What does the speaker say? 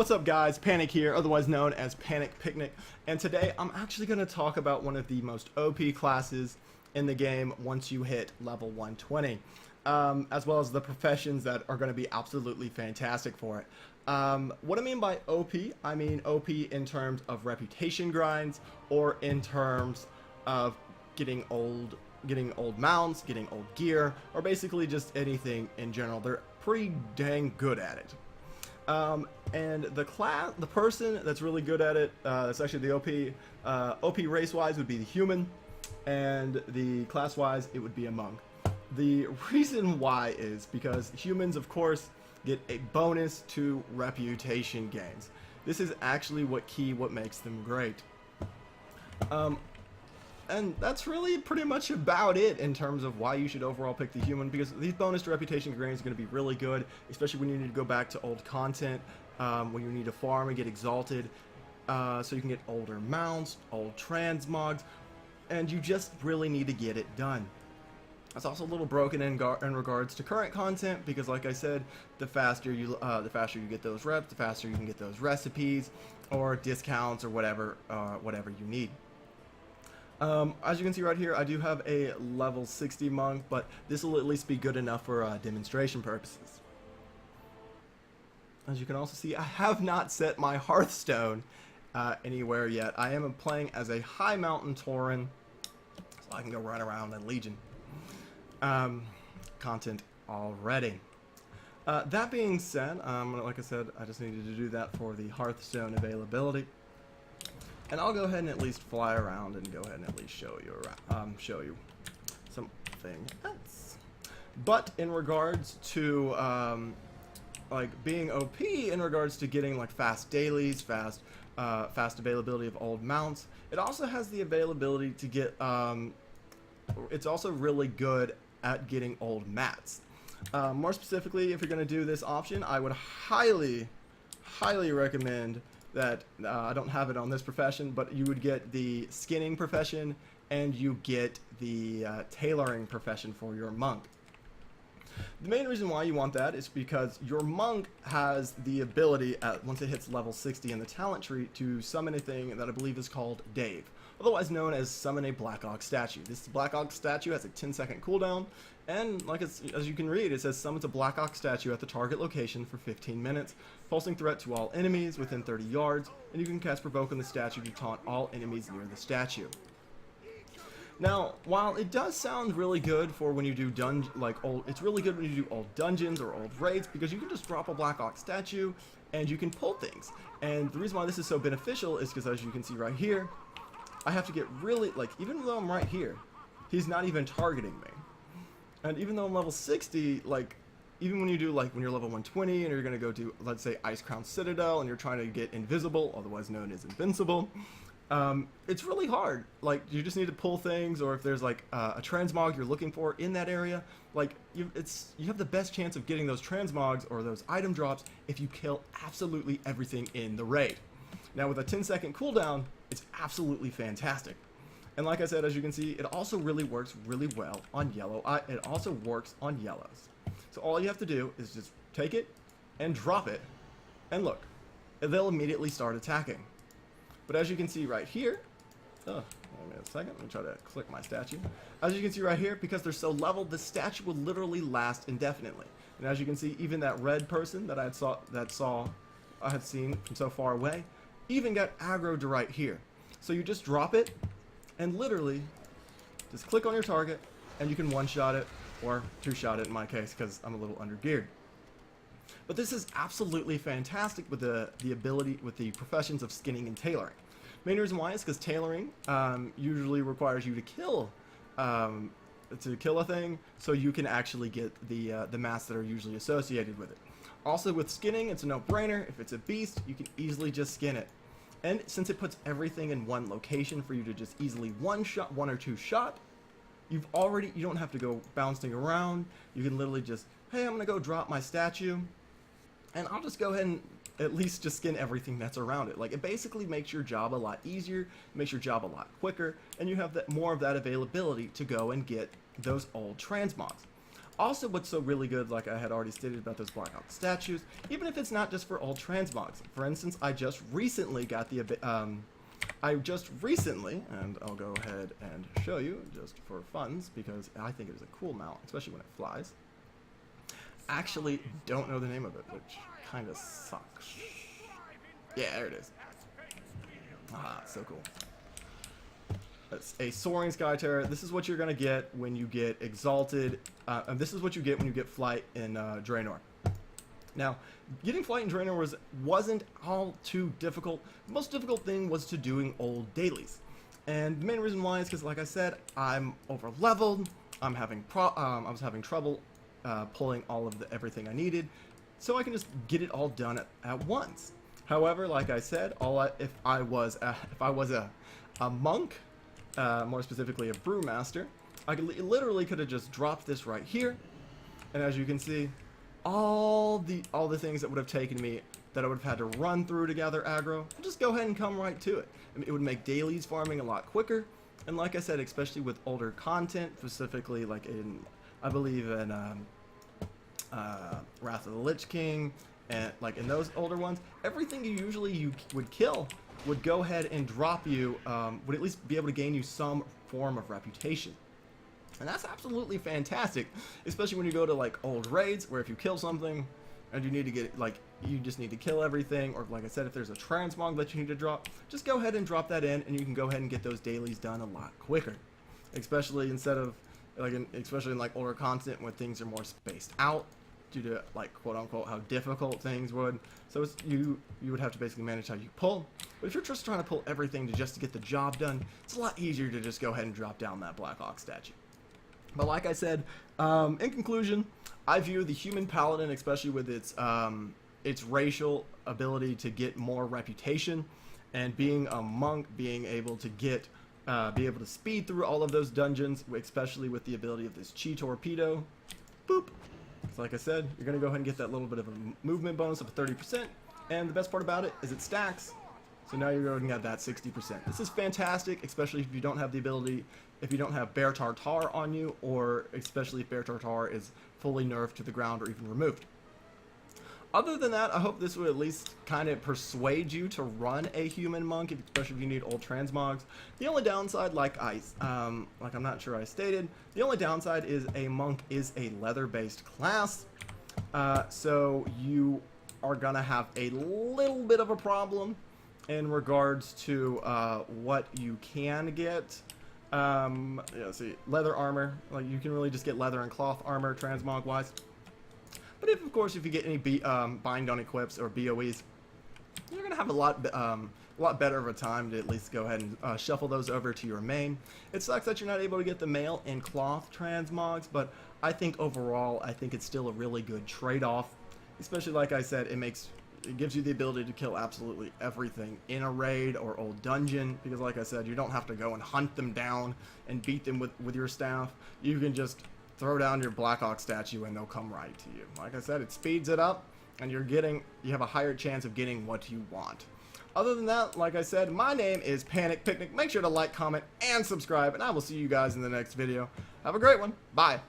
what's up guys? Panic here, otherwise known as Panic Picnic, and today I'm actually going to talk about one of the most OP classes in the game once you hit level 120, as well as the professions that are going to be absolutely fantastic for it. What I mean by OP, I mean OP in terms of reputation grinds, or in terms of getting old mounts, getting old gear, or basically just anything in general. They're pretty dang good at it. And the person that's really good at it, that's actually the OP race-wise would be the human, and the class-wise it would be a monk. The reason why is because humans, of course, get a bonus to reputation gains. This is actually what makes them great. And that's really pretty much about it in terms of why you should overall pick the human, because these bonus to reputation gains are going to be really good, especially when you need to go back to old content, when you need to farm and get exalted, so you can get older mounts, old transmogs, and you just really need to get it done. It's also a little broken in regards to current content, because like I said, the faster you get those reps, the faster you can get those recipes or discounts or whatever you need. As you can see right here, I do have a level 60 monk, but this will at least be good enough for demonstration purposes. As you can also see, I have not set my Hearthstone anywhere yet. I am playing as a high mountain Tauren, so I can go run around in Legion. Content already. That being said, like I said, I just needed to do that for the Hearthstone availability. And I'll go ahead and at least fly around and go ahead and at least show you something else. But in regards to like being OP, in regards to getting like fast dailies, fast availability of old mounts, it also has the availability to get. It's also really good at getting old mats. More specifically, if you're going to do this option, I would highly recommend that I don't have it on this profession, but you would get the skinning profession and you get the tailoring profession for your monk. The main reason why you want that is because your monk has the ability, once it hits level 60 in the talent tree, to summon a thing that I believe is called Dave, otherwise known as summon a Black Ox statue. This Black Ox statue has a 10-second cooldown, and as you can read, it says summons a Black Ox statue at the target location for 15 minutes, pulsing threat to all enemies within 30 yards, and you can cast Provoke on the statue to taunt all enemies near the statue. Now, while it does sound really good for when you do it's really good when you do old dungeons or old raids, because you can just drop a Black Ox statue and you can pull things. And the reason why this is so beneficial is because, as you can see right here, I have to get really, even though I'm right here, he's not even targeting me. And even though I'm level 60, even when you do, when you're level 120 and you're going to go to, let's say, Ice Crown Citadel, and you're trying to get invisible, otherwise known as invincible, it's really hard. You just need to pull things, or if there's, a transmog you're looking for in that area, you have the best chance of getting those transmogs or those item drops if you kill absolutely everything in the raid. Now, with a 10-second cooldown, it's absolutely fantastic. And like I said, as you can see, it also really works really well on yellow. It also works on yellows. So all you have to do is just take it and drop it, and look, they'll immediately start attacking. But as you can see right here, wait a second, let me try to click my statue. As you can see right here, because they're so leveled, the statue will literally last indefinitely. And as you can see, even that red person that I had seen from so far away, even got aggroed to right here. So you just drop it, and literally just click on your target, and you can one-shot it, or two-shot it in my case, because I'm a little under-geared. But this is absolutely fantastic with the ability, with the professions of skinning and tailoring. Main reason why is because tailoring usually requires you to kill a thing, so you can actually get the mats that are usually associated with it. Also, with skinning, it's a no-brainer. If it's a beast, you can easily just skin it. And since it puts everything in one location for you to just easily one or two shot, you don't have to go bouncing around. You can literally just, hey, I'm gonna go drop my statue, and I'll just go ahead and at least just skin everything that's around it. It basically makes your job a lot easier, makes your job a lot quicker, and you have more of that availability to go and get those old transmogs. Also, what's so really good, like I had already stated about those Black Ops statues, even if it's not just for old transmogs. For instance, I just recently got the, and I'll go ahead and show you just for funs, because I think it is a cool mount, especially when it flies. Actually, don't know the name of it, which kind of sucks. Yeah, there it is. Ah, so cool. That's a Soaring Sky Terror. This is what you're going to get when you get Exalted. And this is what you get when you get Flight in Draenor. Now, getting Flight in Draenor wasn't all too difficult. The most difficult thing was to doing old dailies. And the main reason why is because, like I said, I'm over-leveled. I was having trouble pulling all of everything I needed. So I can just get it all done at once. However, like I said, if I was a monk, more specifically a brewmaster, I literally could have just dropped this right here, and as you can see, all the things that would have taken me, that I would have had to run through to gather aggro, I'll just go ahead and come right to it. I mean, it would make dailies farming a lot quicker, and like I said, especially with older content, specifically like I believe in Wrath of the Lich King, and like in those older ones, everything you would kill would go ahead and drop you, would at least be able to gain you some form of reputation. And that's absolutely fantastic, especially when you go to like old raids, where if you kill something and you need to get, like, you just need to kill everything, or like I said, if there's a transmog that you need to drop, just go ahead and drop that in, and you can go ahead and get those dailies done a lot quicker. Especially especially in like older content where things are more spaced out, due to like quote unquote how difficult things would. So you would have to basically manage how you pull. But if you're just trying to pull everything just to get the job done, it's a lot easier to just go ahead and drop down that Black Ox statue. But like I said, in conclusion, I view the human paladin, especially with its racial ability to get more reputation, and being a monk, being able to be able to speed through all of those dungeons, especially with the ability of this chi torpedo. Boop. So like I said, you're going to go ahead and get that little bit of a movement bonus of 30%, and the best part about it is it stacks. So now you're going to get that 60%. This is fantastic, especially if you don't have the ability, if you don't have Bear Tartar on you, or especially if Bear Tartar is fully nerfed to the ground or even removed. Other than that, I hope this would at least kind of persuade you to run a human monk, especially if you need old transmogs. The only downside, like I'm not sure I stated, the only downside is a monk is a leather-based class, so you are gonna have a little bit of a problem in regards to what you can get. See, leather armor, like you can really just get leather and cloth armor transmog wise. But of course, if you get any bind on equips or BOEs, you're gonna have a lot better of a time to at least go ahead and shuffle those over to your main. It sucks that you're not able to get the mail and cloth transmogs, but I think overall, I think it's still a really good trade-off. Especially like I said, it gives you the ability to kill absolutely everything in a raid or old dungeon, because like I said, you don't have to go and hunt them down and beat them with your staff. You can just throw down your Black Ox statue and they'll come right to you. Like I said, it speeds it up, and you have a higher chance of getting what you want. Other than that, like I said, my name is Panic Picnic. Make sure to like, comment, and subscribe, and I will see you guys in the next video. Have a great one. Bye.